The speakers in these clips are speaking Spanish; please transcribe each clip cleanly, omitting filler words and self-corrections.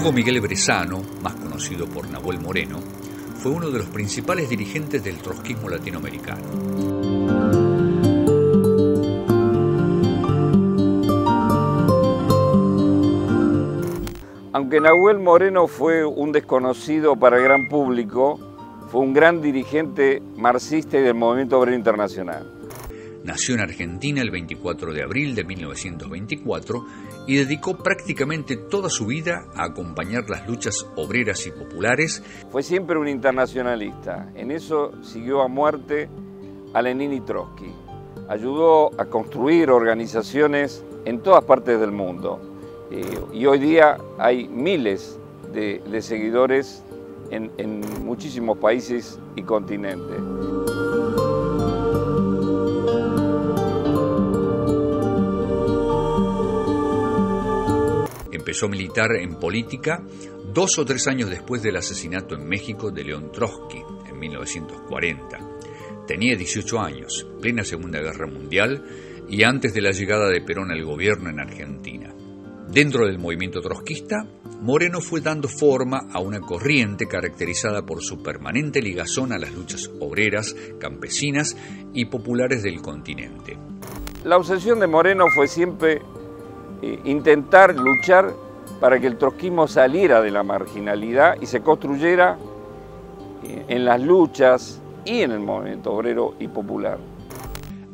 Hugo Miguel Brezano, más conocido por Nahuel Moreno, fue uno de los principales dirigentes del trotskismo latinoamericano. Aunque Nahuel Moreno fue un desconocido para el gran público, fue un gran dirigente marxista y del movimiento obrero internacional. Nació en Argentina el 24 de abril de 1924 y dedicó prácticamente toda su vida a acompañar las luchas obreras y populares. Fue siempre un internacionalista. En eso siguió a muerte a Lenin y Trotsky. Ayudó a construir organizaciones en todas partes del mundo. Y hoy día hay miles de seguidores en muchísimos países y continentes. Empezó a militar en política 2 o 3 años después del asesinato en México de León Trotsky en 1940. Tenía 18 años, plena Segunda Guerra Mundial y antes de la llegada de Perón al gobierno en Argentina. Dentro del movimiento trotskista, Moreno fue dando forma a una corriente caracterizada por su permanente ligazón a las luchas obreras, campesinas y populares del continente. La obsesión de Moreno fue siempre intentar luchar para que el trotskismo saliera de la marginalidad y se construyera en las luchas y en el movimiento obrero y popular.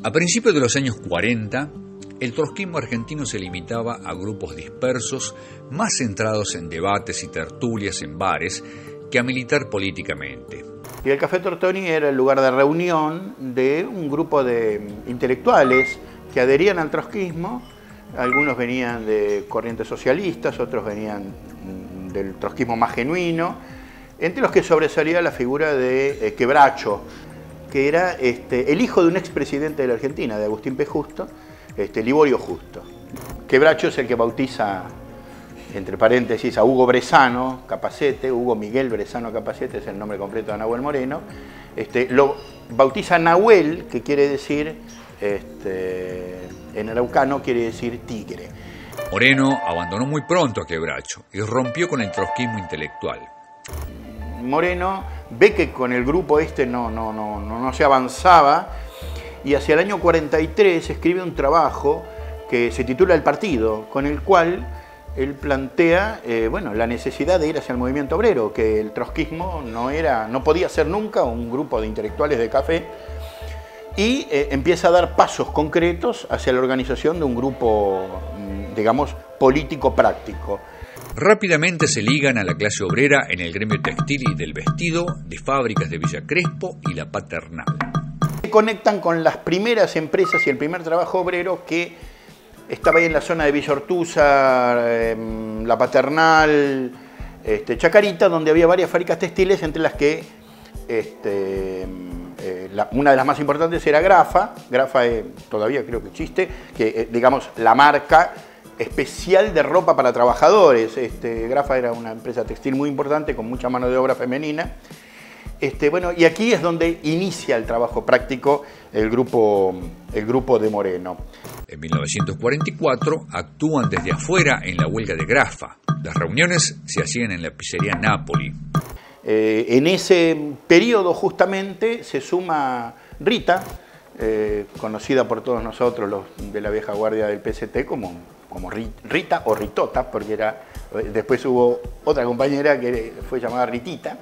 A principios de los años 40, el trotskismo argentino se limitaba a grupos dispersos, más centrados en debates y tertulias en bares que a militar políticamente. Y el Café Tortoni era el lugar de reunión de un grupo de intelectuales que adherían al trotskismo. Algunos venían de corrientes socialistas, otros venían del trotskismo más genuino, entre los que sobresalía la figura de Quebracho, que era el hijo de un expresidente de la Argentina, de Agustín P. Justo, Liborio Justo. Quebracho es el que bautiza, entre paréntesis, a Hugo Brezano Capacete. Hugo Miguel Brezano Capacete es el nombre completo de Nahuel Moreno. Lo bautiza Nahuel, que quiere decir, en araucano quiere decir tigre. Moreno abandonó muy pronto a Quebracho y rompió con el trotskismo intelectual. Moreno ve que con el grupo no se avanzaba y hacia el año 43 escribe un trabajo que se titula El Partido, con el cual él plantea la necesidad de ir hacia el movimiento obrero, que el trotskismo no podía ser nunca un grupo de intelectuales de café, y empieza a dar pasos concretos hacia la organización de un grupo, digamos, político práctico. Rápidamente se ligan a la clase obrera en el gremio textil y del vestido de fábricas de Villa Crespo y La Paternal. Se conectan con las primeras empresas y el primer trabajo obrero que estaba ahí en la zona de Villa Ortúzar, La Paternal, Chacarita, donde había varias fábricas textiles, entre las que una de las más importantes era Grafa. Grafa todavía creo que existe, que digamos la marca especial de ropa para trabajadores. Grafa era una empresa textil muy importante con mucha mano de obra femenina. Y aquí es donde inicia el trabajo práctico el grupo de Moreno. En 1944 actúan desde afuera en la huelga de Grafa. Las reuniones se hacían en la pizzería Napoli. En ese periodo justamente se suma Rita, conocida por todos nosotros los de la vieja guardia del PCT como Rita o Ritota, porque después hubo otra compañera que fue llamada Ritita.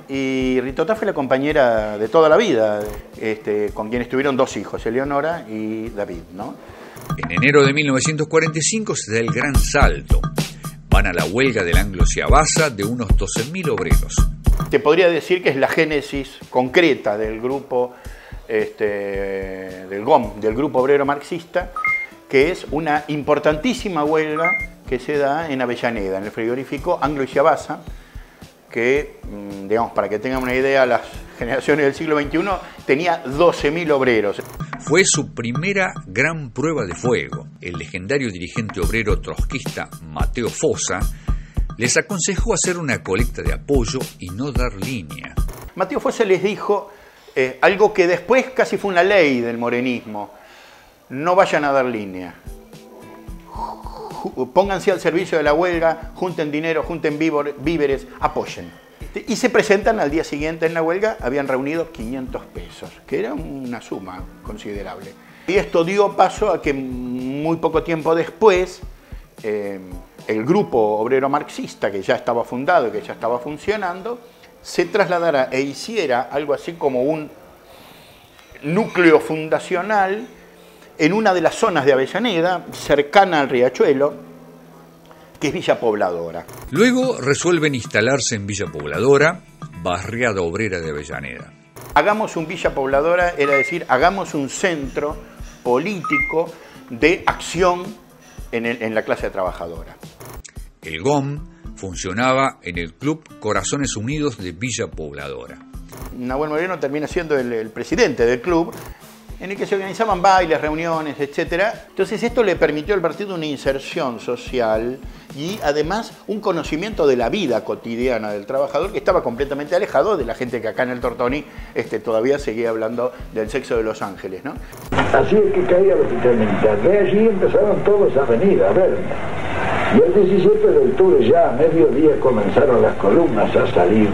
Y Ritota fue la compañera de toda la vida, con quienes tuvieron 2 hijos, Eleonora y David, ¿no? En enero de 1945 se da el gran salto. Van a la huelga del Anglo Ciabasa de unos 12.000 obreros. Te podría decir que es la génesis concreta del grupo, del GOM, del Grupo Obrero Marxista, que es una importantísima huelga que se da en Avellaneda, en el frigorífico Anglo Ciabasa, que, digamos, para que tengan una idea, las generaciones del siglo XXI tenía 12.000 obreros. Fue su primera gran prueba de fuego. El legendario dirigente obrero trotskista Mateo Fossa les aconsejó hacer una colecta de apoyo y no dar línea. Mateo Fossa les dijo algo que después casi fue una ley del morenismo: no vayan a dar línea. pónganse al servicio de la huelga, junten dinero, junten víveres, apoyen. Y se presentan al día siguiente en la huelga, habían reunido 500 pesos, que era una suma considerable. Y esto dio paso a que muy poco tiempo después, el grupo obrero marxista, que ya estaba fundado y que ya estaba funcionando, se trasladara e hiciera algo así como un núcleo fundacional en una de las zonas de Avellaneda, cercana al Riachuelo, que es Villa Pobladora. Luego resuelven instalarse en Villa Pobladora, barriada obrera de Avellaneda. Hagamos un Villa Pobladora, era decir, hagamos un centro político de acción en la clase trabajadora. El GOM funcionaba en el Club Corazones Unidos de Villa Pobladora. Nahuel Moreno termina siendo el presidente del club, en el que se organizaban bailes, reuniones, etc. Entonces esto le permitió al partido una inserción social y además un conocimiento de la vida cotidiana del trabajador que estaba completamente alejado de la gente que acá en el Tortoni todavía seguía hablando del sexo de los ángeles, ¿no? Así es que caía el hospital militar. De allí empezaron todos a venir a verme. Y el 17 de octubre ya a mediodía comenzaron las columnas a salir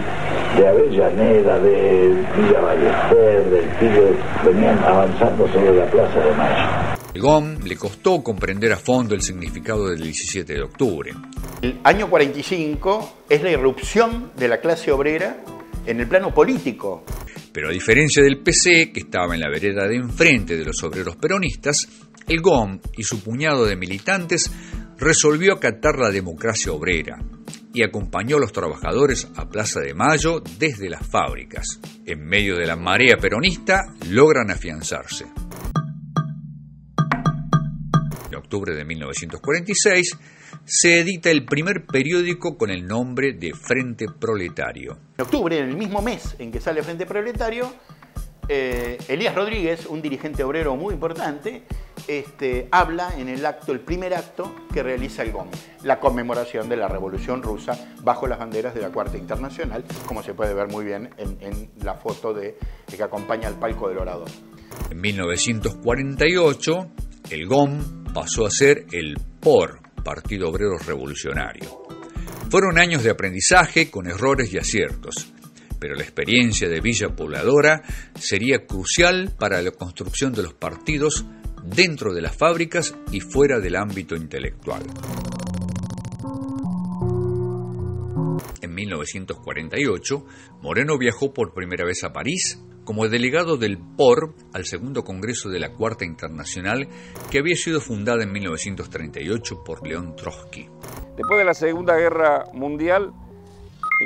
de Avellaneda, de Villa Ballester, del Tigre, venían avanzando sobre la Plaza de Mayo. El GOM le costó comprender a fondo el significado del 17 de octubre. El año 45 es la irrupción de la clase obrera en el plano político. Pero a diferencia del PC, que estaba en la vereda de enfrente de los obreros peronistas, el GOM y su puñado de militantes resolvió acatar la democracia obrera y acompañó a los trabajadores a Plaza de Mayo desde las fábricas. En medio de la marea peronista logran afianzarse. En octubre de 1946 se edita el primer periódico con el nombre de Frente Proletario. En octubre, en el mismo mes en que sale Frente Proletario, Elías Rodríguez, un dirigente obrero muy importante, habla en el primer acto que realiza el GOM, la conmemoración de la Revolución Rusa bajo las banderas de la Cuarta Internacional, como se puede ver muy bien en la foto que acompaña al palco del orador. En 1948, el GOM pasó a ser el POR, Partido Obrero Revolucionario. Fueron años de aprendizaje con errores y aciertos, pero la experiencia de Villa Pobladora sería crucial para la construcción de los partidos dentro de las fábricas y fuera del ámbito intelectual. En 1948, Moreno viajó por primera vez a París como delegado del POR al segundo Congreso de la Cuarta Internacional, que había sido fundada en 1938 por León Trotsky. Después de la Segunda Guerra Mundial,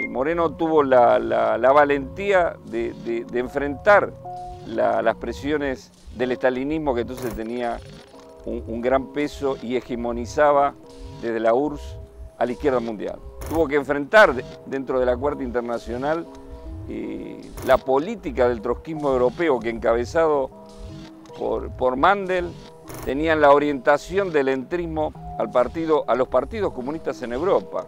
Moreno tuvo la valentía de enfrentar las presiones del estalinismo, que entonces tenía un gran peso y hegemonizaba desde la URSS a la izquierda mundial. Tuvo que enfrentar dentro de la Cuarta Internacional la política del trotskismo europeo, que encabezado por Mandel tenían la orientación del entrismo a los partidos comunistas en Europa,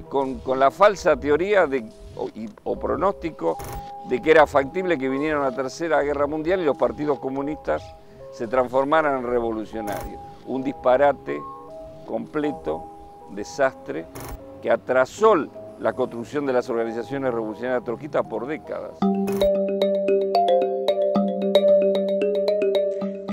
con la falsa teoría o pronóstico de que era factible que viniera una tercera guerra mundial y los partidos comunistas se transformaran en revolucionarios. Un disparate completo, desastre, que atrasó la construcción de las organizaciones revolucionarias trotskistas por décadas.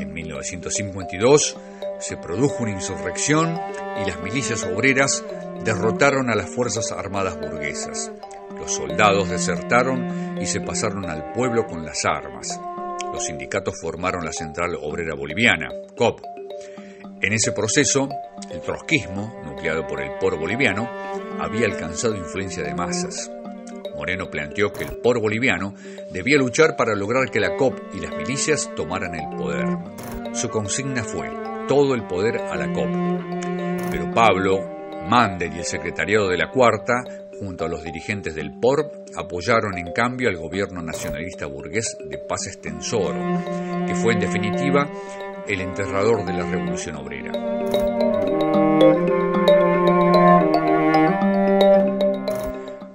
En 1952 se produjo una insurrección y las milicias obreras derrotaron a las fuerzas armadas burguesas. Los soldados desertaron y se pasaron al pueblo con las armas. Los sindicatos formaron la Central Obrera Boliviana, COP. En ese proceso, el trotskismo, nucleado por el POR boliviano, había alcanzado influencia de masas. Moreno planteó que el POR boliviano debía luchar para lograr que la COP y las milicias tomaran el poder. Su consigna fue: todo el poder a la COP. Pero Pablo, Mandel y el secretariado de la Cuarta, junto a los dirigentes del POR, apoyaron en cambio al gobierno nacionalista burgués de Paz Estenssoro, que fue en definitiva el enterrador de la Revolución Obrera.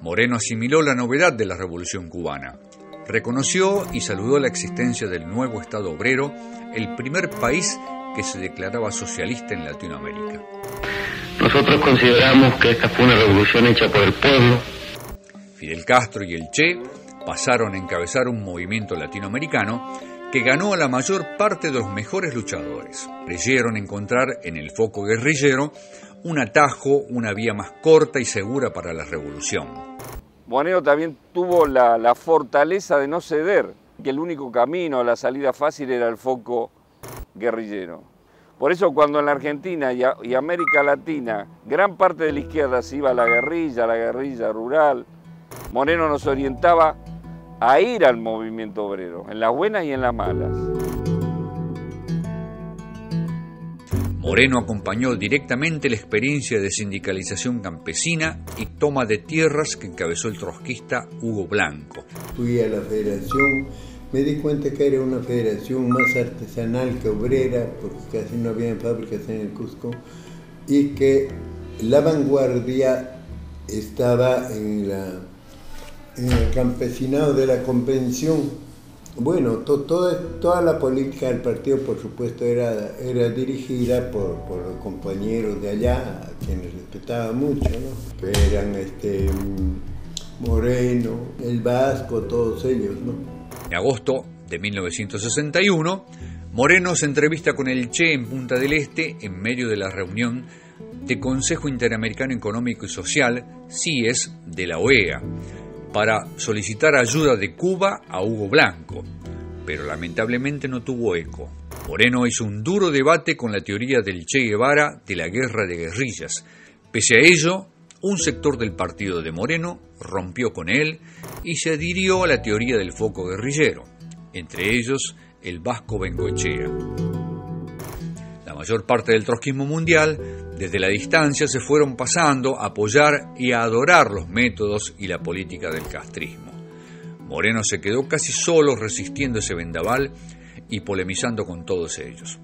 Moreno asimiló la novedad de la Revolución Cubana. Reconoció y saludó la existencia del nuevo Estado obrero, el primer país que se declaraba socialista en Latinoamérica. Nosotros consideramos que esta fue una revolución hecha por el pueblo. Fidel Castro y el Che pasaron a encabezar un movimiento latinoamericano que ganó a la mayor parte de los mejores luchadores. Creyeron encontrar en el foco guerrillero un atajo, una vía más corta y segura para la revolución. Moreno también tuvo la fortaleza de no ceder, que el único camino, la salida fácil era el foco guerrillero. Por eso cuando en la Argentina y América Latina gran parte de la izquierda se iba a la guerrilla rural, Moreno nos orientaba a ir al movimiento obrero, en las buenas y en las malas. Moreno acompañó directamente la experiencia de sindicalización campesina y toma de tierras que encabezó el trotskista Hugo Blanco. Fui a la federación, me di cuenta que era una federación más artesanal que obrera, porque casi no había fábricas en el Cusco, y que la vanguardia estaba en el campesinado de la convención. Bueno, toda la política del partido, por supuesto, era dirigida por los compañeros de allá, a quienes respetaba mucho, ¿no? Que eran Moreno, el Vasco, todos ellos, ¿no? En agosto de 1961, Moreno se entrevista con el Che en Punta del Este en medio de la reunión del Consejo Interamericano Económico y Social, CIES, de la OEA, para solicitar ayuda de Cuba a Hugo Blanco, pero lamentablemente no tuvo eco. Moreno hizo un duro debate con la teoría del Che Guevara de la guerra de guerrillas. Pese a ello, un sector del partido de Moreno rompió con él y se adhirió a la teoría del foco guerrillero, entre ellos el Vasco Bengoechea. La mayor parte del trotskismo mundial, desde la distancia, se fueron pasando a apoyar y a adorar los métodos y la política del castrismo. Moreno se quedó casi solo resistiendo ese vendaval y polemizando con todos ellos.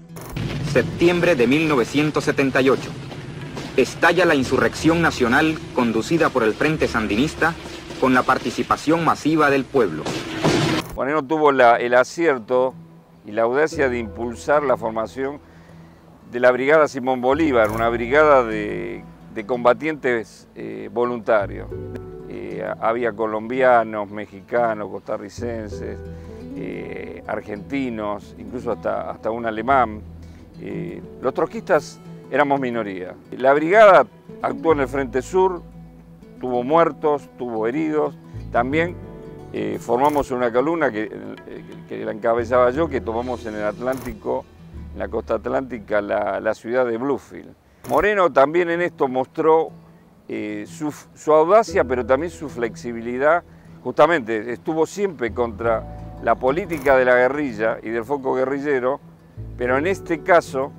Septiembre de 1978. Estalla la insurrección nacional conducida por el Frente Sandinista con la participación masiva del pueblo. Moreno tuvo el acierto y la audacia de impulsar la formación de la Brigada Simón Bolívar, una brigada de combatientes voluntarios. Había colombianos, mexicanos, costarricenses, argentinos, incluso hasta un alemán. Los trotskistas éramos minoría. La brigada actuó en el Frente Sur, tuvo muertos, tuvo heridos. También formamos una columna que la encabezaba yo, que tomamos en el Atlántico, en la costa atlántica, la ciudad de Bluefield. Moreno también en esto mostró su audacia, pero también su flexibilidad. Justamente estuvo siempre contra la política de la guerrilla y del foco guerrillero, pero en este caso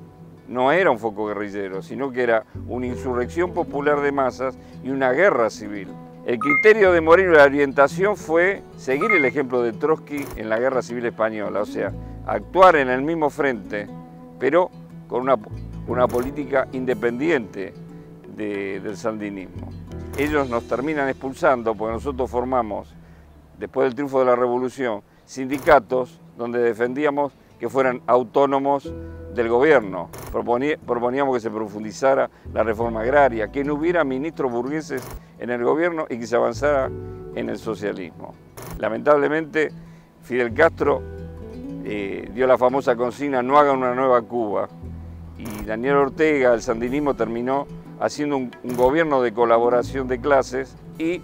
no era un foco guerrillero, sino que era una insurrección popular de masas y una guerra civil. El criterio de Moreno y la orientación fue seguir el ejemplo de Trotsky en la Guerra Civil Española, o sea, actuar en el mismo frente, pero con una política independiente del sandinismo. Ellos nos terminan expulsando porque nosotros formamos, después del triunfo de la revolución, sindicatos donde defendíamos que fueran autónomos del gobierno. Proponíamos que se profundizara la reforma agraria, que no hubiera ministros burgueses en el gobierno y que se avanzara en el socialismo. Lamentablemente, Fidel Castro dio la famosa consigna: no hagan una nueva Cuba. Y Daniel Ortega, el sandinismo, terminó haciendo un gobierno de colaboración de clases y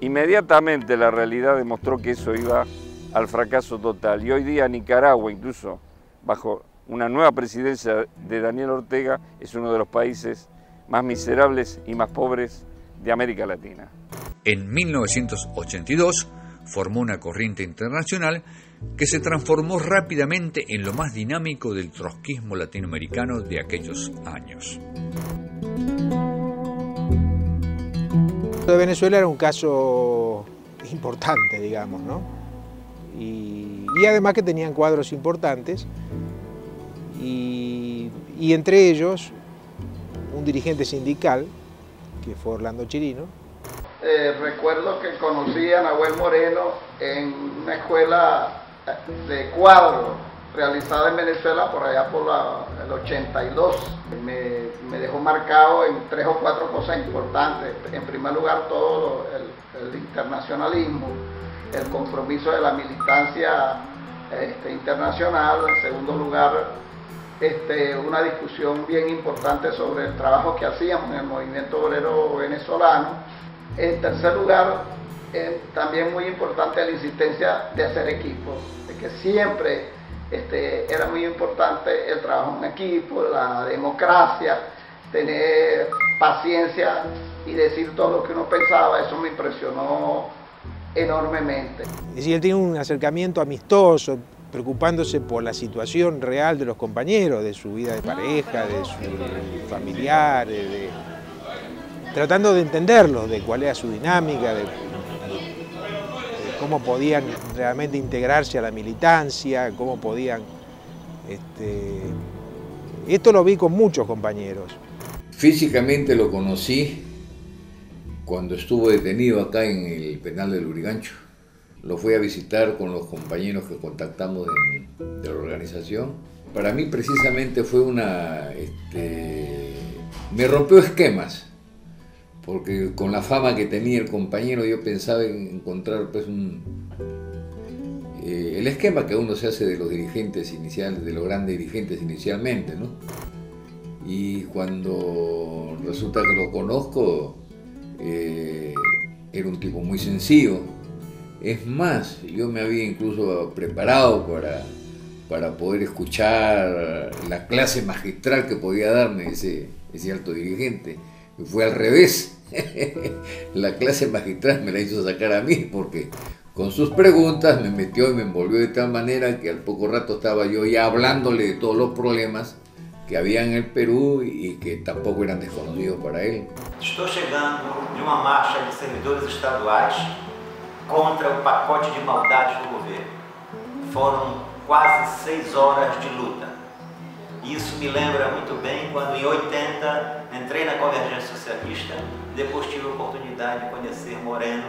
inmediatamente la realidad demostró que eso iba al fracaso total. Y hoy día Nicaragua, incluso bajo una nueva presidencia de Daniel Ortega, es uno de los países más miserables y más pobres de América Latina. En 1982 formó una corriente internacional que se transformó rápidamente en lo más dinámico del trotskismo latinoamericano de aquellos años. Lo de Venezuela era un caso importante, digamos, ¿no? Y además que tenían cuadros importantes y entre ellos un dirigente sindical, que fue Orlando Chirino. Recuerdo que conocí a Nahuel Moreno en una escuela de cuadros realizada en Venezuela por allá por el 82 me dejó marcado en 3 o 4 cosas importantes. En primer lugar, todo el internacionalismo, el compromiso de la militancia internacional. En segundo lugar, una discusión bien importante sobre el trabajo que hacíamos en el movimiento obrero venezolano. En tercer lugar, también muy importante la insistencia de hacer equipo, de que siempre era muy importante el trabajo en equipo, la democracia, tener paciencia y decir todo lo que uno pensaba. Eso me impresionó enormemente. Es decir, él tiene un acercamiento amistoso, preocupándose por la situación real de los compañeros, de su vida de pareja, de sus familiares, tratando de entenderlos, de cuál era su dinámica, de cómo podían realmente integrarse a la militancia, cómo podían... Esto lo vi con muchos compañeros. Físicamente lo conocí cuando estuvo detenido acá en el penal del Lurigancho. Lo fui a visitar con los compañeros que contactamos de la organización. Para mí precisamente fue me rompió esquemas, porque con la fama que tenía el compañero yo pensaba en encontrar pues el esquema que uno se hace de los dirigentes iniciales, de los grandes dirigentes inicialmente, ¿no? Y cuando resulta que lo conozco, era un tipo muy sencillo. Es más, yo me había incluso preparado para poder escuchar la clase magistral que podía darme ese alto dirigente. Y fue al revés. La clase magistral me la hizo sacar a mí, porque con sus preguntas me metió y me envolvió de tal manera que al poco rato estaba yo ya hablándole de todos los problemas que había en el Perú y que tampoco eran desconocidos para él. Estou chegando de uma marcha de servidores estaduais contra o pacote de maldades do governo. Foram quase 6 horas de luta. Isso me lembra muito bem quando em 80 entrei na Convergência Socialista, depois tive a oportunidade de conhecer Moreno,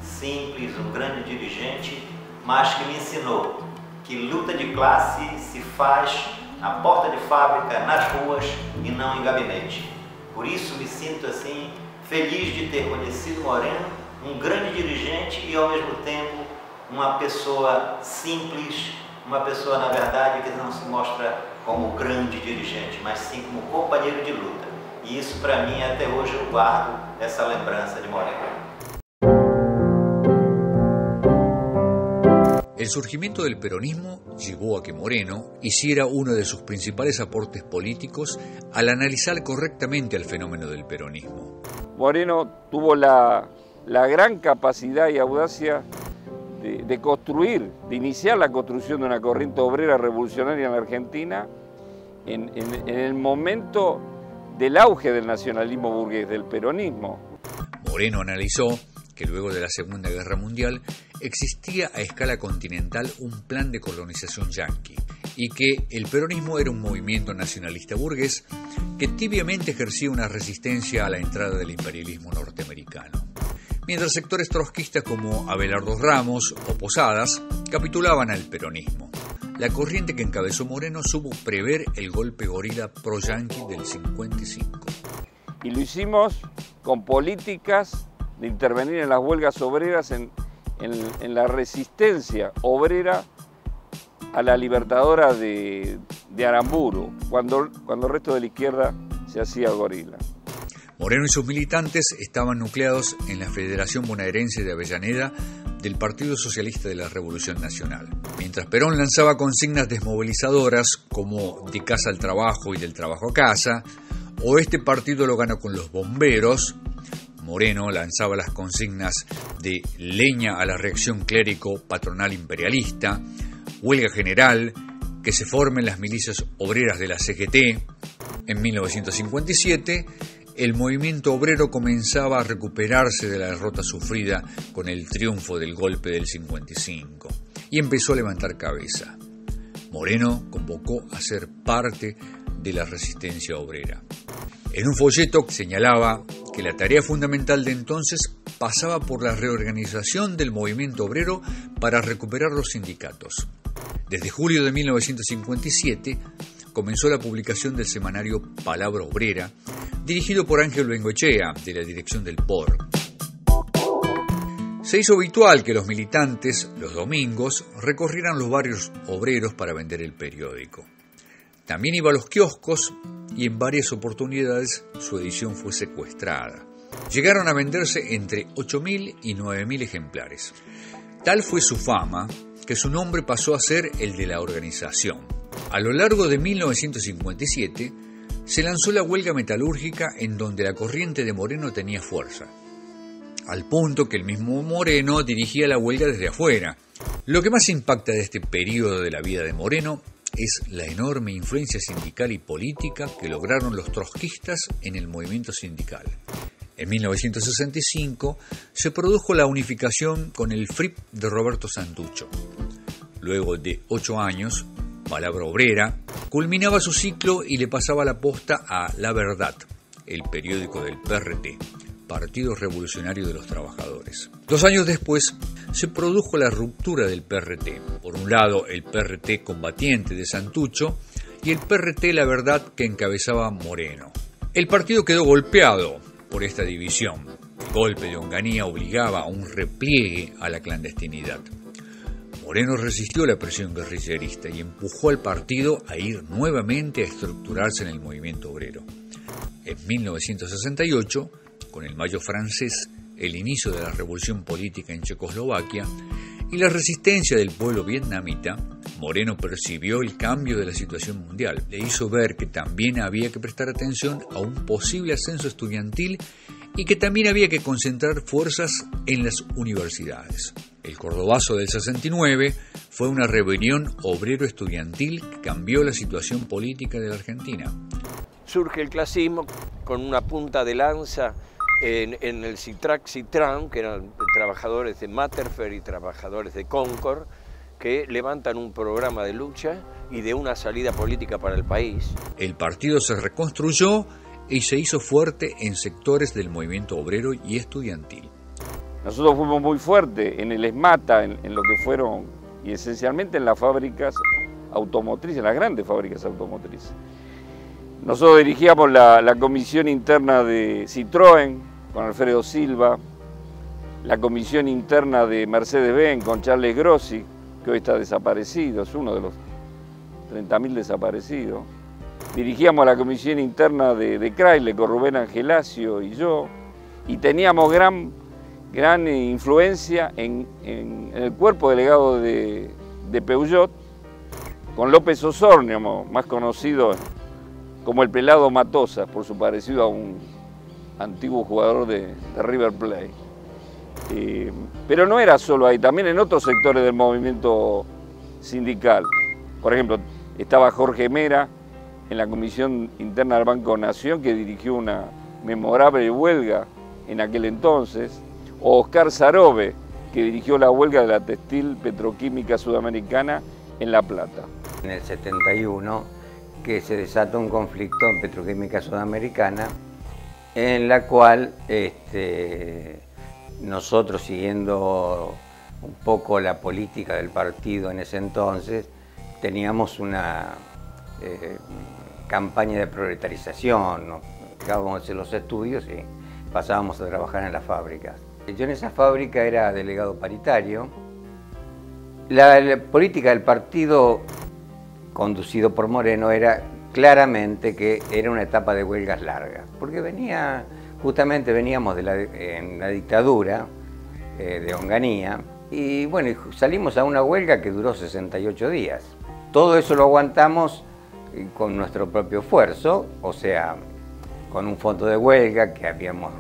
simples, um grande dirigente, mas que me ensinou que luta de classe se faz à porta de fábrica, nas ruas e não em gabinete. Por isso me sinto assim feliz de ter conhecido Moreno, um grande dirigente e ao mesmo tempo uma pessoa simples, uma pessoa na verdade que não se mostra como grande dirigente, mas sim como companheiro de luta. E isso para mim até hoje eu guardo essa lembrança de Moreno. El surgimiento del peronismo llevó a que Moreno hiciera uno de sus principales aportes políticos al analizar correctamente el fenómeno del peronismo. Moreno tuvo la gran capacidad y audacia de construir, de iniciar la construcción de una corriente obrera revolucionaria en la Argentina en el momento del auge del nacionalismo burgués, del peronismo. Moreno analizó que luego de la Segunda Guerra Mundial existía a escala continental un plan de colonización yanqui y que el peronismo era un movimiento nacionalista burgués que tibiamente ejercía una resistencia a la entrada del imperialismo norteamericano, mientras sectores trotskistas como Abelardo Ramos o Posadas capitulaban al peronismo. La corriente que encabezó Moreno supo prever el golpe gorila pro-yanqui del 55. Y lo hicimos con políticas de intervenir en las huelgas obreras, en la resistencia obrera a la libertadora de Aramburu, cuando el resto de la izquierda se hacía gorila. Moreno y sus militantes estaban nucleados en la Federación Bonaerense de Avellaneda del Partido Socialista de la Revolución Nacional. Mientras Perón lanzaba consignas desmovilizadoras como de casa al trabajo y del trabajo a casa, o este partido lo ganó con los bomberos, Moreno lanzaba las consignas de leña a la reacción clérico-patronal imperialista, huelga general, que se formen las milicias obreras de la CGT. En 1957, el movimiento obrero comenzaba a recuperarse de la derrota sufrida con el triunfo del golpe del 55 y empezó a levantar cabeza. Moreno convocó a ser parte de la resistencia obrera. En un folleto señalaba que la tarea fundamental de entonces pasaba por la reorganización del movimiento obrero para recuperar los sindicatos. Desde julio de 1957 comenzó la publicación del semanario Palabra Obrera, dirigido por Ángel Bengoechea, de la dirección del POR. Se hizo habitual que los militantes, los domingos, recorrieran los barrios obreros para vender el periódico. También iba a los kioscos y en varias oportunidades su edición fue secuestrada. Llegaron a venderse entre 8.000 y 9.000 ejemplares. Tal fue su fama que su nombre pasó a ser el de la organización. A lo largo de 1957 se lanzó la huelga metalúrgica, en donde la corriente de Moreno tenía fuerza, al punto que el mismo Moreno dirigía la huelga desde afuera. Lo que más impacta de este periodo de la vida de Moreno es la enorme influencia sindical y política que lograron los trotskistas en el movimiento sindical. En 1965 se produjo la unificación con el FRIP de Roberto Santucho. Luego de 8 años, Palabra Obrera culminaba su ciclo y le pasaba la posta a La Verdad, el periódico del PRT, Partido Revolucionario de los Trabajadores. 2 años después se produjo la ruptura del PRT. Por un lado, el PRT combatiente de Santucho y el PRT La Verdad, que encabezaba Moreno. El partido quedó golpeado por esta división. El golpe de Onganía obligaba a un repliegue a la clandestinidad. Moreno resistió la presión guerrillerista y empujó al partido a ir nuevamente a estructurarse en el movimiento obrero. En 1968, con el Mayo francés, el inicio de la revolución política en Checoslovaquia y la resistencia del pueblo vietnamita, Moreno percibió el cambio de la situación mundial. Le hizo ver que también había que prestar atención a un posible ascenso estudiantil y que también había que concentrar fuerzas en las universidades. El Cordobazo del 69 fue una rebelión obrero-estudiantil que cambió la situación política de la Argentina. Surge el clasismo con una punta de lanza en el Citrac-Citran, que eran trabajadores de Materfer y trabajadores de Concord, que levantan un programa de lucha y de una salida política para el país. El partido se reconstruyó y se hizo fuerte en sectores del movimiento obrero y estudiantil. Nosotros fuimos muy fuertes en el ESMATA, en lo que fueron, y esencialmente en las fábricas automotrices, en las grandes fábricas automotrices. Nosotros dirigíamos la comisión interna de Citroën con Alfredo Silva, la comisión interna de Mercedes-Benz con Charles Grossi, que hoy está desaparecido, es uno de los 30.000 desaparecidos. Dirigíamos la comisión interna de Chrysler con Rubén Angelacio y yo, y teníamos gran influencia en el cuerpo delegado de Peugeot, con López Osornio, más conocido como el Pelado Matosas, por su parecido a un antiguo jugador de River Plate. Pero no era solo ahí, también en otros sectores del movimiento sindical. Por ejemplo, estaba Jorge Mera en la comisión interna del Banco Nación, que dirigió una memorable huelga en aquel entonces, o Oscar Sarobe, que dirigió la huelga de la textil petroquímica sudamericana en La Plata. En el 71, que se desató un conflicto en Petroquímica Sudamericana, en la cual nosotros, siguiendo un poco la política del partido en ese entonces, teníamos una campaña de proletarización, ¿no? Acabábamos de hacer los estudios y pasábamos a trabajar en las fábricas. Yo en esa fábrica era delegado paritario. La política del partido conducido por Moreno era claramente que era una etapa de huelgas largas, porque justamente veníamos en la dictadura de Onganía, y bueno, salimos a una huelga que duró 68 días. Todo eso lo aguantamos con nuestro propio esfuerzo, o sea, con un fondo de huelga que habíamos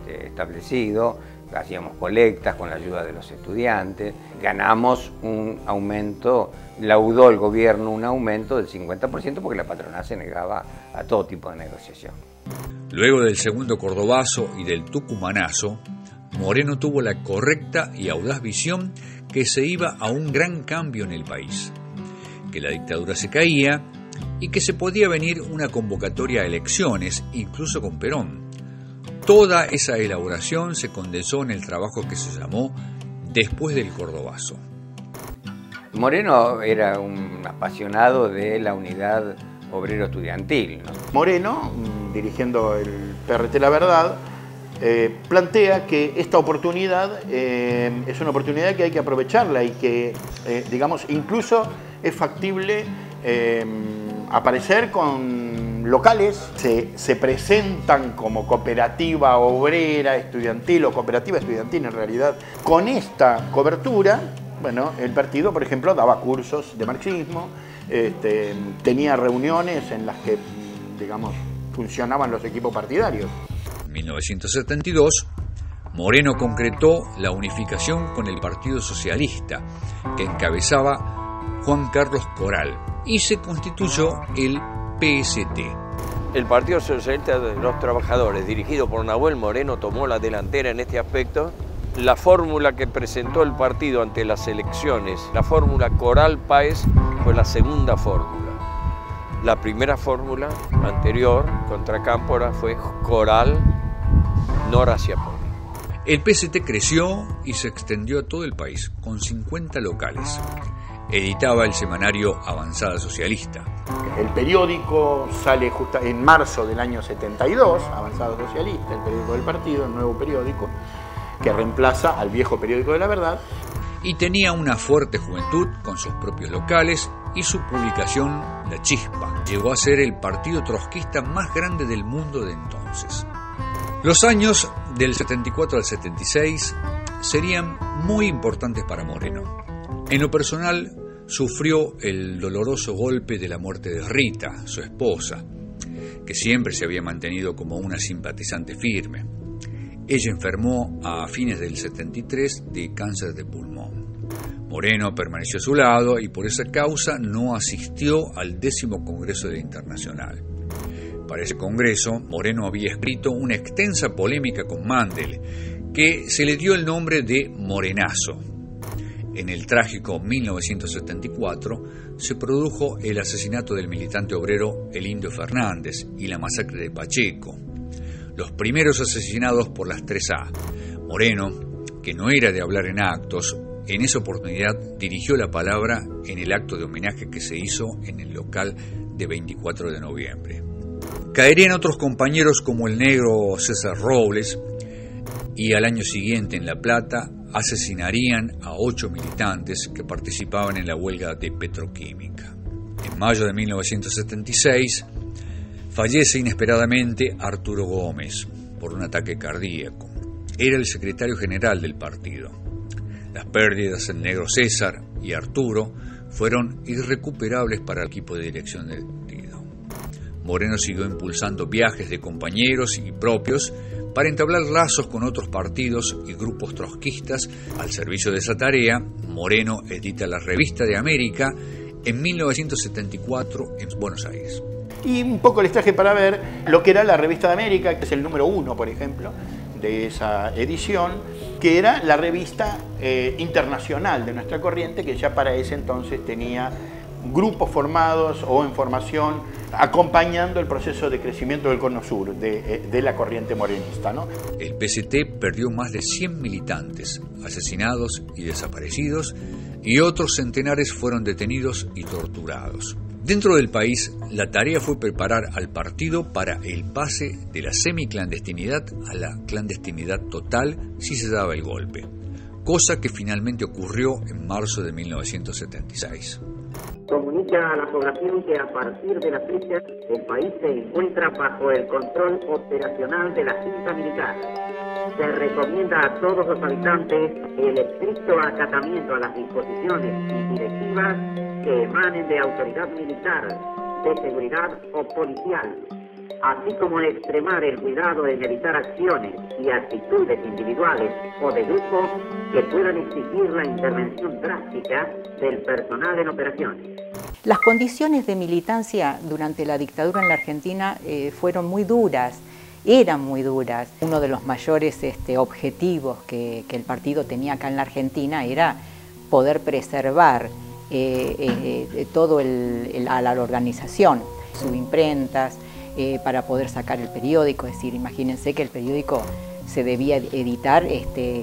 establecido, hacíamos colectas con la ayuda de los estudiantes, ganamos un aumento, laudó el gobierno un aumento del 50% porque la patronal se negaba a todo tipo de negociación. Luego del segundo Cordobazo y del Tucumanazo, Moreno tuvo la correcta y audaz visión que se iba a un gran cambio en el país, que la dictadura se caía y que se podía venir una convocatoria a elecciones, incluso con Perón. Toda esa elaboración se condensó en el trabajo que se llamó Después del Cordobazo. Moreno era un apasionado de la unidad obrero estudiantil, ¿no? Moreno, dirigiendo el PRT La Verdad, plantea que esta oportunidad es una oportunidad que hay que aprovecharla y que, digamos, incluso es factible aparecer con locales, se presentan como cooperativa obrera estudiantil o cooperativa estudiantil en realidad. Con esta cobertura, bueno, el partido, por ejemplo, daba cursos de marxismo, tenía reuniones en las que, digamos, funcionaban los equipos partidarios. En 1972, Moreno concretó la unificación con el Partido Socialista, que encabezaba Juan Carlos Coral, y se constituyó el PST. El Partido Socialista de los Trabajadores, dirigido por Nahuel Moreno, tomó la delantera en este aspecto. La fórmula que presentó el partido ante las elecciones, la fórmula Coral-Páez, fue la segunda fórmula. La primera fórmula anterior, contra Cámpora, fue Coral-Nora Schiapponi. El PST creció y se extendió a todo el país, con 50 locales. Editaba el semanario Avanzada Socialista. El periódico sale justo en marzo del año 72, Avanzada Socialista, el periódico del partido, el nuevo periódico, que reemplaza al viejo periódico de La Verdad. Y tenía una fuerte juventud con sus propios locales y su publicación La Chispa. Llegó a ser el partido trotskista más grande del mundo de entonces. Los años del 74 al 76 serían muy importantes para Moreno. En lo personal, sufrió el doloroso golpe de la muerte de Rita, su esposa, que siempre se había mantenido como una simpatizante firme. Ella enfermó a fines del 73 de cáncer de pulmón. Moreno permaneció a su lado y por esa causa no asistió al 10º Congreso de la Internacional. Para ese congreso, Moreno había escrito una extensa polémica con Mandel, que se le dio el nombre de Morenazo. En el trágico 1974 se produjo el asesinato del militante obrero El Indio Fernández y la masacre de Pacheco, los primeros asesinados por las 3A. Moreno, que no era de hablar en actos, en esa oportunidad dirigió la palabra en el acto de homenaje que se hizo en el local de 24 de noviembre. Caerían otros compañeros como el negro César Robles y al año siguiente en La Plata asesinarían a 8 militantes que participaban en la huelga de petroquímica. En mayo de 1976 fallece inesperadamente Arturo Gómez por un ataque cardíaco. Era el secretario general del partido. Las pérdidas en negro César y Arturo fueron irrecuperables para el equipo de dirección del partido. Moreno siguió impulsando viajes de compañeros y propios para entablar lazos con otros partidos y grupos trotskistas. Al servicio de esa tarea, Moreno edita la Revista de América en 1974 en Buenos Aires. Y un poco les traje para ver lo que era la Revista de América, que es el número 1, por ejemplo, de esa edición, que era la revista internacional de nuestra corriente, que ya para ese entonces tenía grupos formados o en formación acompañando el proceso de crecimiento del Cono Sur, de la corriente morenista, ¿no? El PST perdió más de 100 militantes, asesinados y desaparecidos, y otros centenares fueron detenidos y torturados. Dentro del país, la tarea fue preparar al partido para el pase de la semiclandestinidad a la clandestinidad total si se daba el golpe, cosa que finalmente ocurrió en marzo de 1976. Comunica a la población que a partir de la fecha el país se encuentra bajo el control operacional de la Junta Militar. Se recomienda a todos los habitantes el estricto acatamiento a las disposiciones y directivas que emanen de autoridad militar, de seguridad o policial, así como extremar el cuidado en evitar acciones y actitudes individuales o de grupo que puedan exigir la intervención drástica del personal en operaciones. Las condiciones de militancia durante la dictadura en la Argentina fueron muy duras, eran muy duras. Uno de los mayores objetivos que el partido tenía acá en la Argentina era poder preservar todo a la organización, sus imprentas, para poder sacar el periódico. Es decir, imagínense que el periódico se debía editar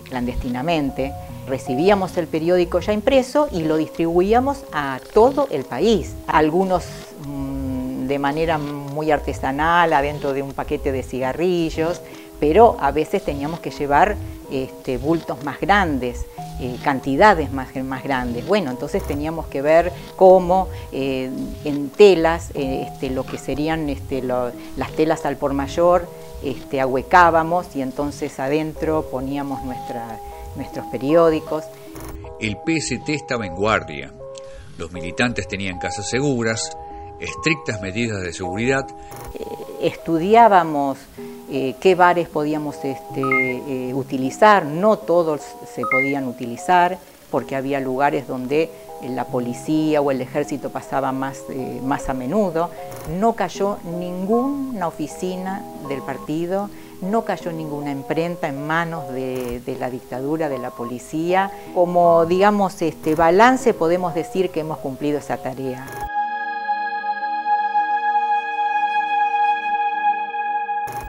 clandestinamente. Recibíamos el periódico ya impreso y lo distribuíamos a todo el país. Algunos de manera muy artesanal, adentro de un paquete de cigarrillos, pero a veces teníamos que llevar bultos más grandes, cantidades más grandes. Bueno, entonces teníamos que ver cómo en telas, lo que serían las telas al por mayor, ahuecábamos y entonces adentro poníamos nuestros periódicos. El PST estaba en guardia. Los militantes tenían casas seguras, estrictas medidas de seguridad. Estudiábamos qué bares podíamos utilizar, no todos se podían utilizar porque había lugares donde la policía o el ejército pasaba más a menudo. No cayó ninguna oficina del partido, no cayó ninguna imprenta en manos de la dictadura, de la policía. Como, digamos, balance podemos decir que hemos cumplido esa tarea.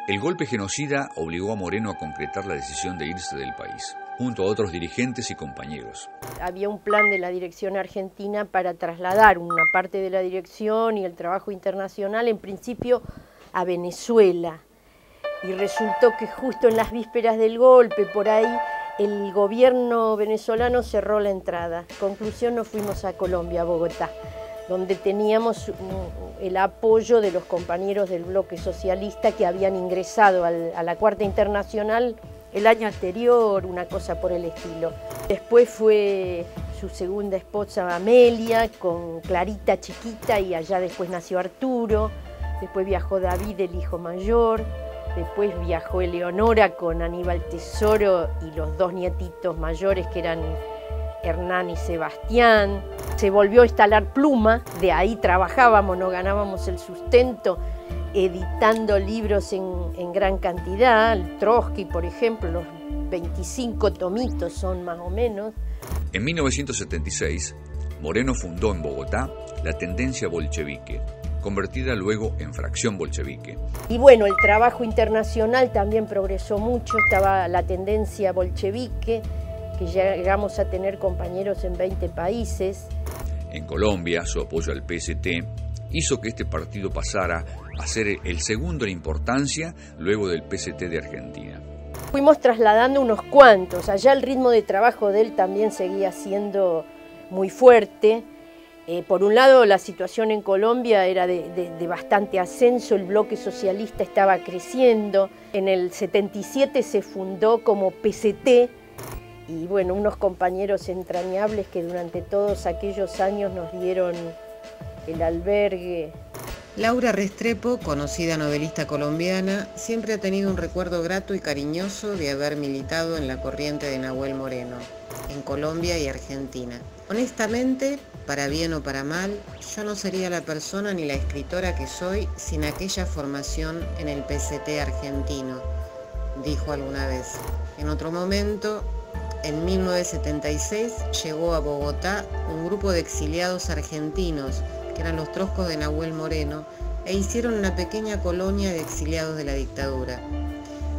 El golpe genocida obligó a Moreno a concretar la decisión de irse del país, junto a otros dirigentes y compañeros. Había un plan de la dirección argentina para trasladar una parte de la dirección y el trabajo internacional, en principio, a Venezuela. Y resultó que justo en las vísperas del golpe, por ahí, el gobierno venezolano cerró la entrada. Conclusión, nos fuimos a Colombia, a Bogotá, donde teníamos el apoyo de los compañeros del bloque socialista que habían ingresado a la Cuarta Internacional el año anterior, una cosa por el estilo. Después fue su segunda esposa Amelia, con Clarita chiquita, y allá después nació Arturo. Después viajó David, el hijo mayor. Después viajó Eleonora con Aníbal Tesoro y los dos nietitos mayores que eran Hernán y Sebastián. Se volvió a instalar Pluma, de ahí trabajábamos, no ganábamos el sustento, editando libros en gran cantidad. Trotsky, por ejemplo, los 25 tomitos son más o menos. En 1976, Moreno fundó en Bogotá la tendencia bolchevique, convertida luego en fracción bolchevique. Y bueno, el trabajo internacional también progresó mucho, estaba la tendencia bolchevique, que llegamos a tener compañeros en 20 países. En Colombia, su apoyo al PST hizo que este partido pasara a ser el segundo en importancia luego del PST de Argentina. Fuimos trasladando unos cuantos, allá el ritmo de trabajo de él también seguía siendo muy fuerte. Por un lado, la situación en Colombia era de bastante ascenso, el bloque socialista estaba creciendo. En el 77 se fundó como PST, y bueno, unos compañeros entrañables que durante todos aquellos años nos dieron el albergue. Laura Restrepo, conocida novelista colombiana, siempre ha tenido un recuerdo grato y cariñoso de haber militado en la corriente de Nahuel Moreno, en Colombia y Argentina. Honestamente, para bien o para mal, yo no sería la persona ni la escritora que soy sin aquella formación en el PST argentino, dijo alguna vez. En otro momento, en 1976, llegó a Bogotá un grupo de exiliados argentinos, que eran los troscos de Nahuel Moreno, e hicieron una pequeña colonia de exiliados de la dictadura.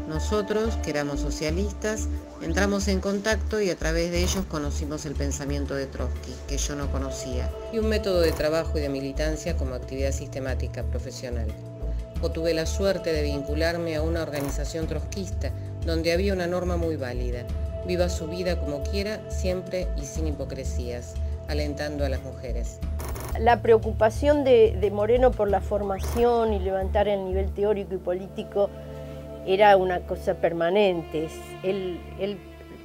Nosotros, que éramos socialistas, entramos en contacto y a través de ellos conocimos el pensamiento de Trotsky, que yo no conocía, y un método de trabajo y de militancia como actividad sistemática profesional. O tuve la suerte de vincularme a una organización trotskista, donde había una norma muy válida: viva su vida como quiera, siempre y sin hipocresías, alentando a las mujeres. La preocupación de Moreno por la formación y levantar el nivel teórico y político era una cosa permanente. Él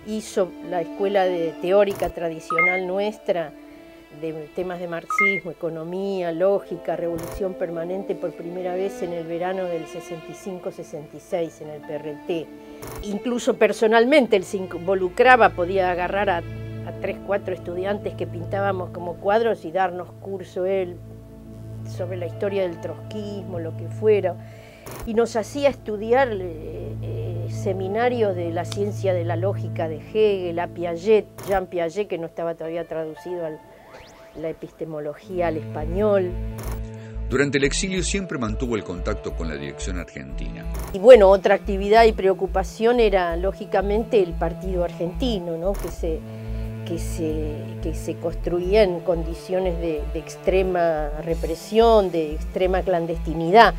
hizo la escuela teórica tradicional nuestra, de temas de marxismo, economía, lógica, revolución permanente, por primera vez en el verano del 65-66 en el PRT. Incluso personalmente él se involucraba, podía agarrar a 3, 4 estudiantes que pintábamos como cuadros y darnos curso él sobre la historia del trotskismo, lo que fuera. Y nos hacía estudiar seminarios de la ciencia de la lógica de Hegel, a Piaget, Jean Piaget, que no estaba todavía traducido a la epistemología al español. Durante el exilio siempre mantuvo el contacto con la dirección argentina. Y bueno, otra actividad y preocupación era, lógicamente, el partido argentino, ¿no? que se construía en condiciones de extrema represión, de extrema clandestinidad.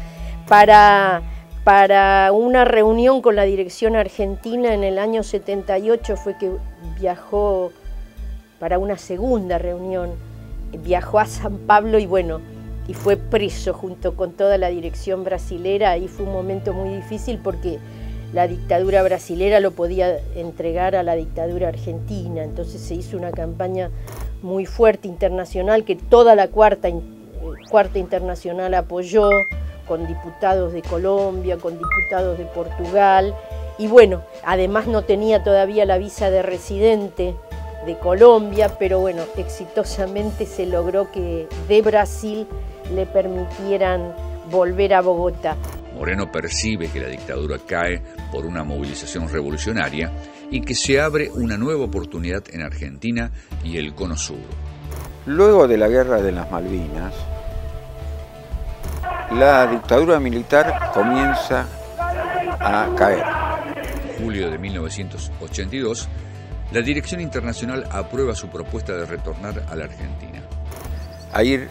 Para una reunión con la dirección argentina en el año 78 fue que viajó, para una segunda reunión, viajó a San Pablo y fue preso junto con toda la dirección brasilera. Ahí fue un momento muy difícil porque la dictadura brasilera lo podía entregar a la dictadura argentina, entonces se hizo una campaña muy fuerte internacional que toda la cuarta internacional apoyó, con diputados de Colombia, con diputados de Portugal, y además no tenía todavía la visa de residente de Colombia, pero exitosamente se logró que de Brasil le permitieran volver a Bogotá. Moreno percibe que la dictadura cae por una movilización revolucionaria y que se abre una nueva oportunidad en Argentina y el Cono Sur. Luego de la Guerra de las Malvinas, la dictadura militar comienza a caer. En julio de 1982, la Dirección Internacional aprueba su propuesta de retornar a la Argentina. Ahí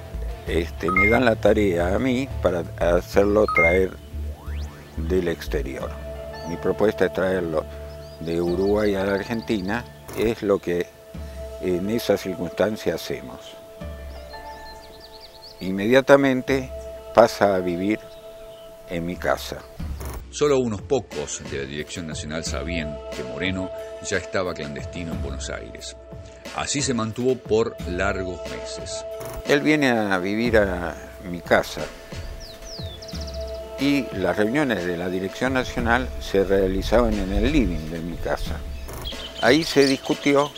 me dan la tarea a mí para hacerlo traer del exterior. Mi propuesta es traerlo de Uruguay a la Argentina, es lo que en esas circunstancias hacemos. Inmediatamente pasa a vivir en mi casa. Solo unos pocos de la Dirección Nacional sabían que Moreno ya estaba clandestino en Buenos Aires. Así se mantuvo por largos meses. Él viene a vivir a mi casa y las reuniones de la Dirección Nacional se realizaban en el living de mi casa. Ahí se discutió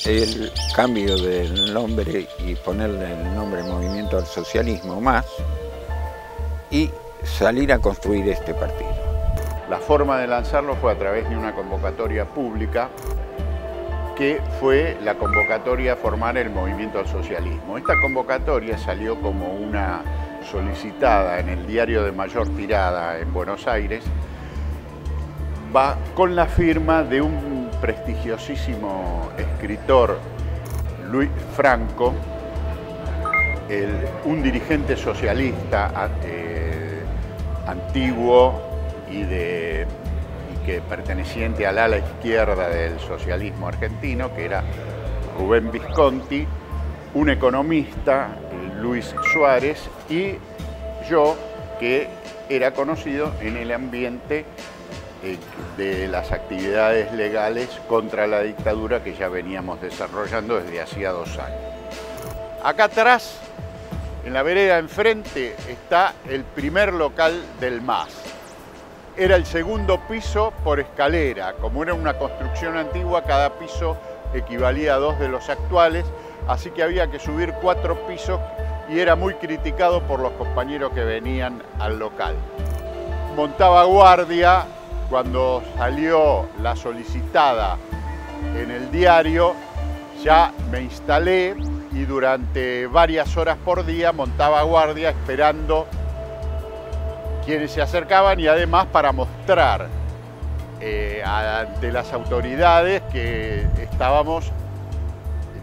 el cambio del nombre y ponerle el nombre Movimiento al Socialismo Más y salir a construir este partido. La forma de lanzarlo fue a través de una convocatoria pública que fue la convocatoria a formar el Movimiento al Socialismo. Esta convocatoria salió como una solicitada en el diario de mayor tirada en Buenos Aires, va con la firma de un prestigiosísimo escritor, Luis Franco, un dirigente socialista antiguo y que perteneciente al ala izquierda del socialismo argentino, que era Rubén Visconti, un economista, Luis Suárez, y yo, que era conocido en el ambiente de las actividades legales contra la dictadura que ya veníamos desarrollando desde hacía 2 años. Acá atrás, en la vereda enfrente, está el primer local del MAS. Era el segundo piso por escalera. Como era una construcción antigua, cada piso equivalía a 2 de los actuales, así que había que subir 4 pisos y era muy criticado por los compañeros que venían al local. Montaba guardia. Cuando salió la solicitada en el diario, ya me instalé y durante varias horas por día montaba guardia esperando quienes se acercaban y además para mostrar ante las autoridades que estábamos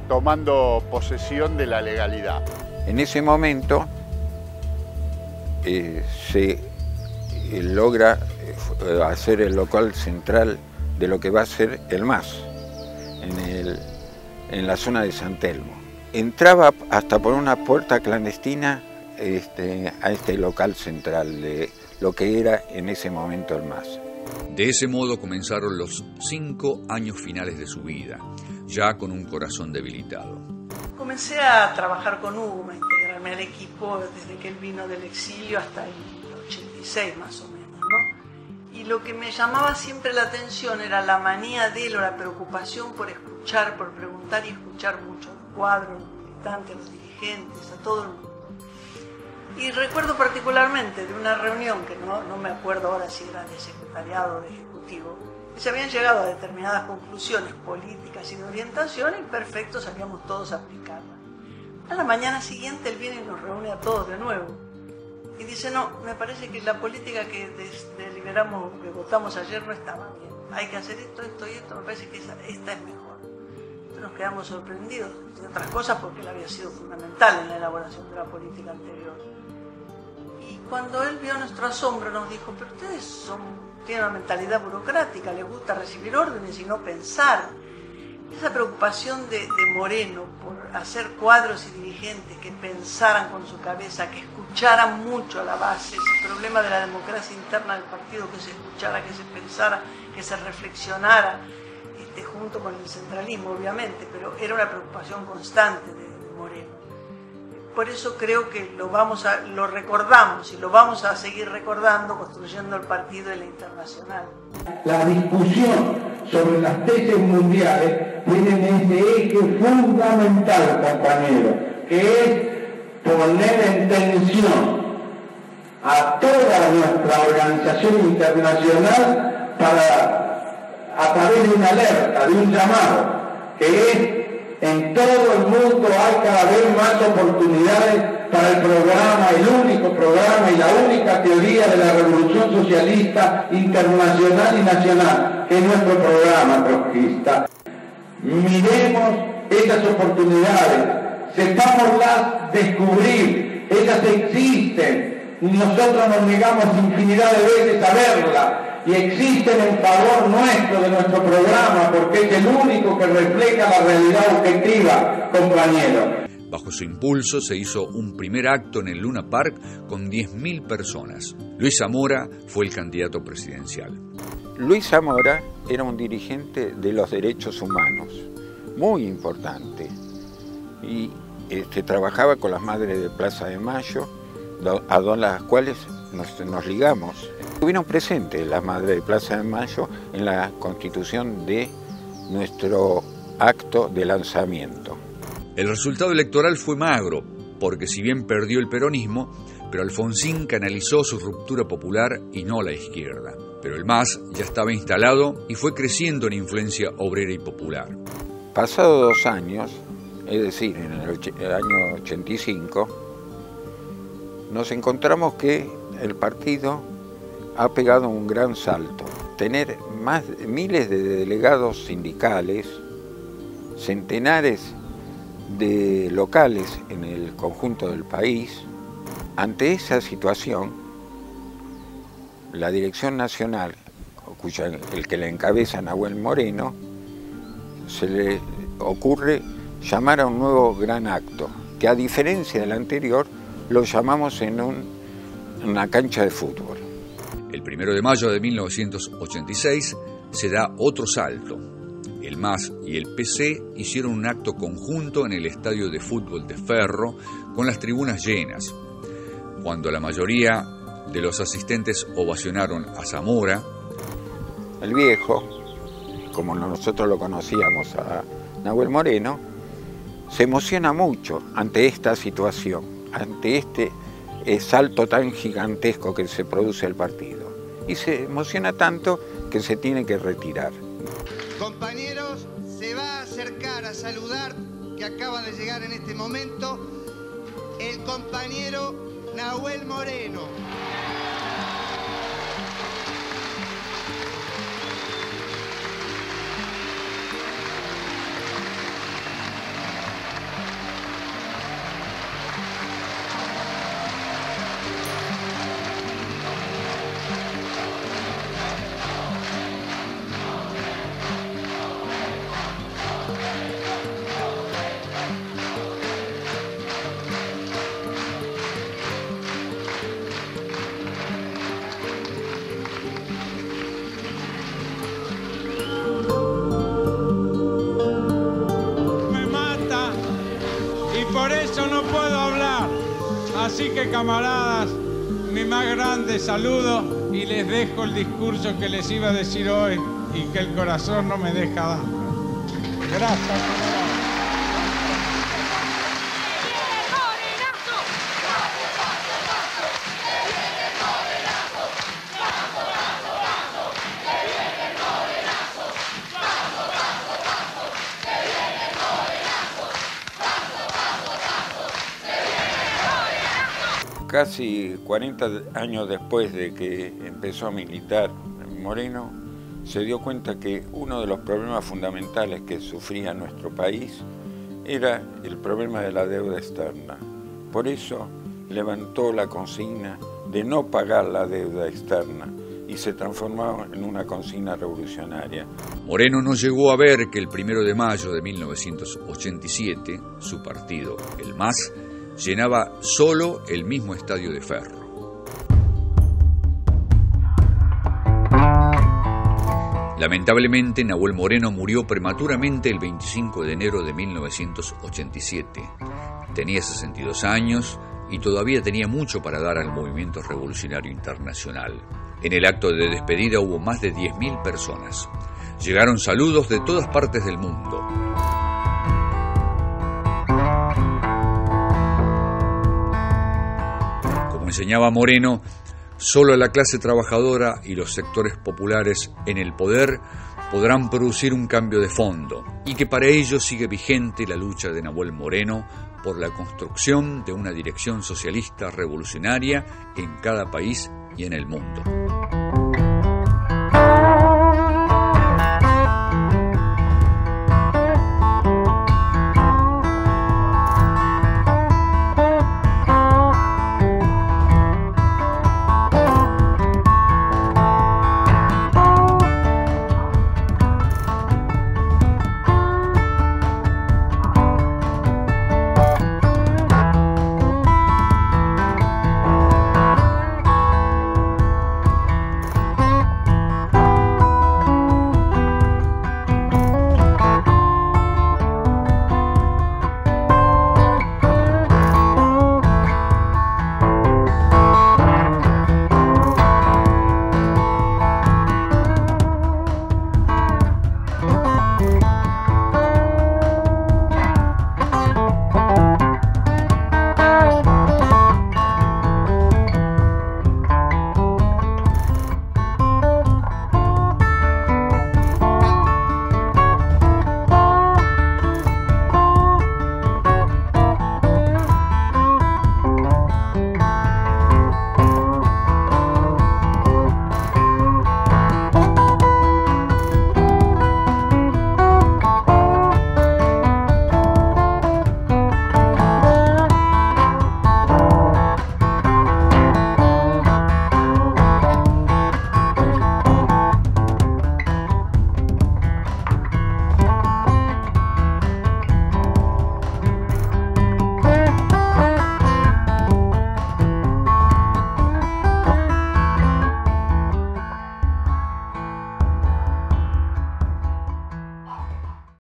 tomando posesión de la legalidad. En ese momento se logra hacer el local central de lo que va a ser el MAS, en la zona de San Telmo. Entraba hasta por una puerta clandestina a este local central de lo que era en ese momento el MAS. De ese modo comenzaron los 5 años finales de su vida, ya con un corazón debilitado. Comencé a trabajar con Hugo, a integrarme al equipo desde que él vino del exilio hasta el 86 más o menos, ¿no? Y lo que me llamaba siempre la atención era la manía de él o la preocupación por escuchar, por preguntar y escuchar mucho a los cuadros, a los militantes, a los dirigentes, a todo el mundo. Y recuerdo particularmente de una reunión, que no me acuerdo ahora si era de secretariado o de ejecutivo, que se habían llegado a determinadas conclusiones políticas y de orientación y perfecto, salíamos todos a aplicarlas. A la mañana siguiente él viene y nos reúne a todos de nuevo. Y dice, no, me parece que la política que deliberamos, que votamos ayer no estaba bien. Hay que hacer esto, esto y esto, me parece que esta es mejor. realmente nos quedamos sorprendidos, entre otras cosas porque él había sido fundamental en la elaboración de la política anterior. Y cuando él vio nuestro asombro nos dijo, pero ustedes tienen una mentalidad burocrática, les gusta recibir órdenes y no pensar. Esa preocupación de Moreno por hacer cuadros y dirigentes que pensaran con su cabeza, que escucharan mucho a la base, ese problema de la democracia interna del partido, que se escuchara, que se pensara, que se reflexionara, junto con el centralismo obviamente, pero era una preocupación constante de Moreno. Por eso creo que lo recordamos y lo vamos a seguir recordando construyendo el partido y la Internacional. La discusión sobre las tesis mundiales tiene ese eje fundamental, compañero, que es poner en tensión a toda nuestra organización internacional a través de una alerta, de un llamado, que es en todo el mundo hay cada vez más oportunidades para el programa, el único programa y la única teoría de la revolución socialista internacional y nacional, que es nuestro programa trotskista. Miremos esas oportunidades, sepámoslas descubrir, ellas existen, nosotros nos negamos infinidad de veces a verlas, y existen en favor nuestro de nuestro programa, porque es el único que refleja la realidad objetiva, compañero. Bajo su impulso se hizo un primer acto en el Luna Park con 10.000 personas. Luis Zamora fue el candidato presidencial. Luis Zamora era un dirigente de los derechos humanos, muy importante, y trabajaba con las madres de Plaza de Mayo, a las cuales nos ligamos. Estuvieron presentes las madres de Plaza de Mayo en la constitución de nuestro acto de lanzamiento. El resultado electoral fue magro, porque si bien perdió el peronismo, pero Alfonsín canalizó su ruptura popular y no la izquierda. Pero el MAS ya estaba instalado y fue creciendo en influencia obrera y popular. Pasados 2 años, es decir, en el año 85, nos encontramos que el partido ha pegado un gran salto. Tener miles de delegados sindicales, centenares de locales en el conjunto del país. Ante esa situación, la Dirección Nacional, el que la encabeza Nahuel Moreno, se le ocurre llamar a un nuevo gran acto, que a diferencia del anterior, lo llamamos en una cancha de fútbol. El 1 de mayo de 1986 se da otro salto. El MAS y el PC hicieron un acto conjunto en el estadio de fútbol de Ferro, con las tribunas llenas. Cuando la mayoría de los asistentes ovacionaron a Zamora, el viejo, como nosotros lo conocíamos a Nahuel Moreno, se emociona mucho ante esta situación, ante este salto tan gigantesco que se produce el partido. Y se emociona tanto que se tiene que retirar. Compañeros, se va a acercar a saludar, que acaba de llegar en este momento, el compañero Nahuel Moreno. Así que, camaradas, mi más grande saludo y les dejo el discurso que les iba a decir hoy y que el corazón no me deja dar. Gracias, camaradas. Casi 40 años después de que empezó a militar Moreno, se dio cuenta que uno de los problemas fundamentales que sufría nuestro país era el problema de la deuda externa. Por eso levantó la consigna de no pagar la deuda externa y se transformó en una consigna revolucionaria. Moreno no llegó a ver que el 1 de mayo de 1987, su partido, el MAS, llenaba solo el mismo estadio de Ferro. Lamentablemente, Nahuel Moreno murió prematuramente el 25 de enero de 1987. Tenía 62 años y todavía tenía mucho para dar al movimiento revolucionario internacional. En el acto de despedida hubo más de 10.000 personas. Llegaron saludos de todas partes del mundo. Como enseñaba Moreno, solo la clase trabajadora y los sectores populares en el poder podrán producir un cambio de fondo, y que para ello sigue vigente la lucha de Nahuel Moreno por la construcción de una dirección socialista revolucionaria en cada país y en el mundo.